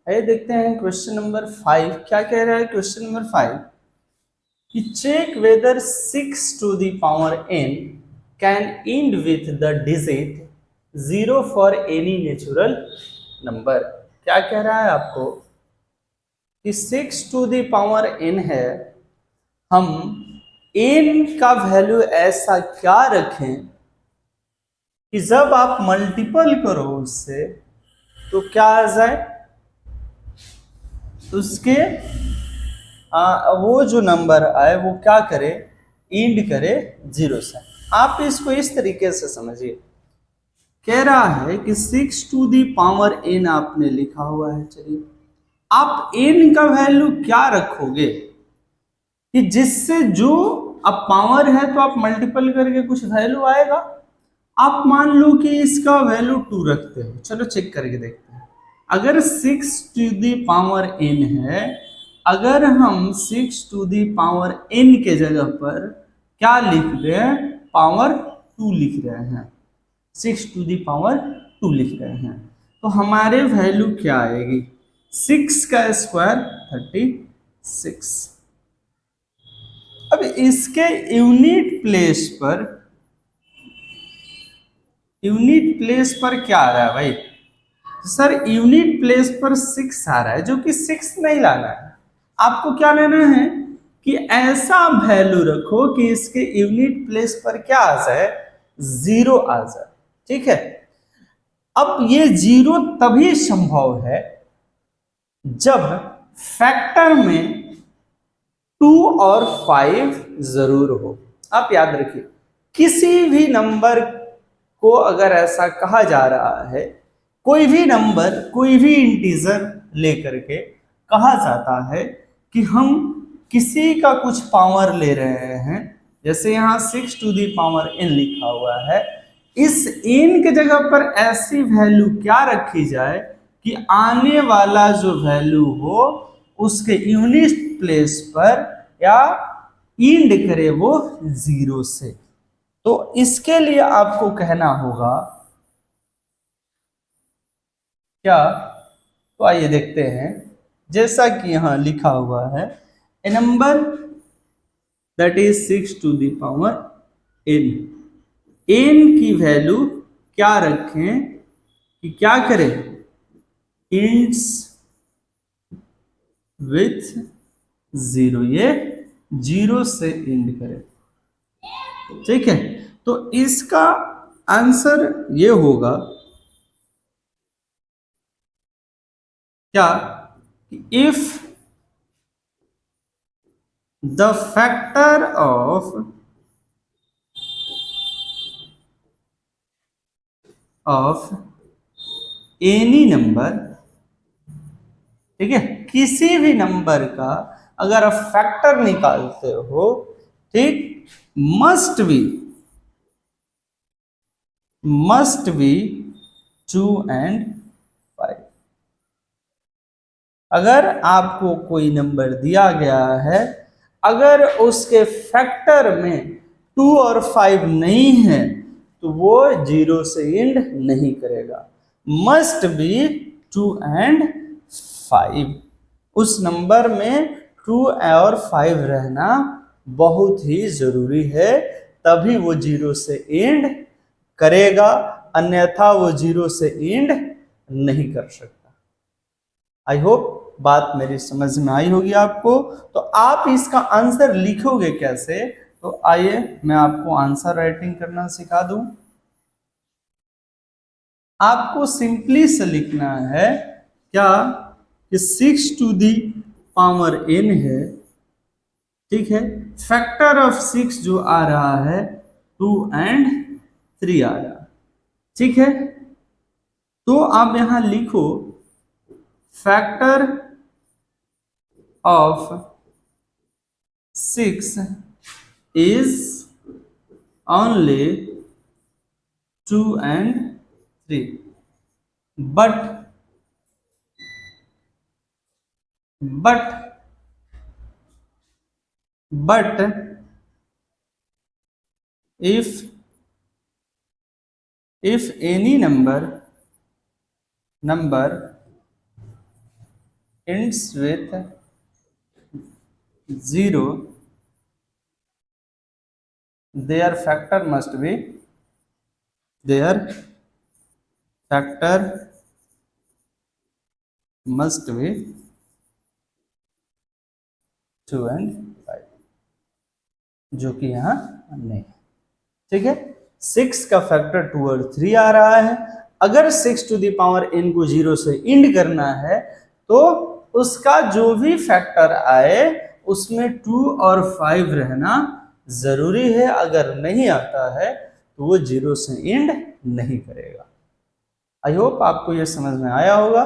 आइए देखते हैं क्वेश्चन नंबर 5 क्या कह रहा है। क्वेश्चन नंबर 5 कि check whether 6 to the power n can end with the digit 0 for any natural number. क्या कह रहा है आपको कि 6 टू द पावर n है, हम n का वैल्यू ऐसा क्या रखें कि जब आप मल्टीपल करो उससे तो क्या आ जाए, उसके वो जो नंबर आए वो क्या करे, इंड करे 0 से। आप इसको इस तरीके से समझिए, कह रहा है कि 6 टू दी पावर n आपने लिखा हुआ है। चलिए आप n का वैल्यू क्या रखोगे कि जिससे जो अब पावर है तो आप मल्टीपल करके कुछ वैल्यू आएगा। आप मान लो कि इसका वैल्यू 2 रखते हो, चलो चेक करके देखते हैं। अगर 6 टू दी पावर n है, अगर हम 6 टू दी पावर n के जगह पर क्या लिख रहे हैं, पावर 2 लिख रहे हैं, 6 टू दी पावर 2 लिख रहे हैं, तो हमारे वैल्यू क्या आएगी, 6 का स्क्वायर 36। अब इसके यूनिट प्लेस पर क्या आ रहा है भाई, सर यूनिट प्लेस पर 6 आ रहा है, जो कि 6 नहीं लाना है। आपको क्या लेना है कि ऐसा वैल्यू रखो कि इसके यूनिट प्लेस पर क्या आ जाए, 0 आ जाए। ठीक है, अब ये 0 तभी संभव है जब फैक्टर में 2 और 5 जरूर हो। आप याद रखिए, किसी भी नंबर को अगर ऐसा कहा जा रहा है, कोई भी नंबर कोई भी इंटीजर लेकर के कहा जाता है कि हम किसी का कुछ पावर ले रहे हैं, जैसे यहाँ 6 टू दी पावर n लिखा हुआ है, इस n के जगह पर ऐसी वैल्यू क्या रखी जाए कि आने वाला जो वैल्यू हो उसके यूनिट प्लेस पर या इंड करे वो 0 से। तो इसके लिए आपको कहना होगा क्या, तो आइए देखते हैं। जैसा कि यहां लिखा हुआ है, a number that is 6 to the power n, n की वैल्यू क्या रखें कि क्या करें, इंड्स विथ 0, ये 0 से इंड करें। ठीक है, तो इसका आंसर ये होगा क्या, if the factor of any number, ठीक है, किसी भी नंबर का अगर आप फैक्टर निकालते हो, ठीक, मस्ट बी 2 and 5। अगर आपको कोई नंबर दिया गया है, अगर उसके फैक्टर में 2 और 5 नहीं है तो वो 0 से इंड नहीं करेगा, मस्ट बी 2 and 5। उस नंबर में 2 और 5 रहना बहुत ही जरूरी है, तभी वो 0 से इंड करेगा, अन्यथा वो 0 से इंड नहीं कर सकता। आई होप बात मेरी समझ में आई होगी आपको। तो आप इसका आंसर लिखोगे कैसे, तो आइए मैं आपको आंसर राइटिंग करना सिखा दूं। आपको सिंपली से लिखना है क्या कि 6 टू दी पावर n है, ठीक है, फैक्टर ऑफ 6 जो आ रहा है 2 and 3 आ रहा है। ठीक है, तो आप यहां लिखो factor of 6 is only 2 and 3, but if any number ends with 0, their factor must be, their factor must be 2 and 5, जो कि यहाँ नहीं है। ठीक है, 6 का फैक्टर 2 और 3 आ रहा है। अगर 6 टू द पावर n को 0 से इंड करना है तो उसका जो भी फैक्टर आए उसमें 2 और 5 रहना जरूरी है। अगर नहीं आता है तो वो 0 से इंड नहीं करेगा। आई होप आपको ये समझ में आया होगा।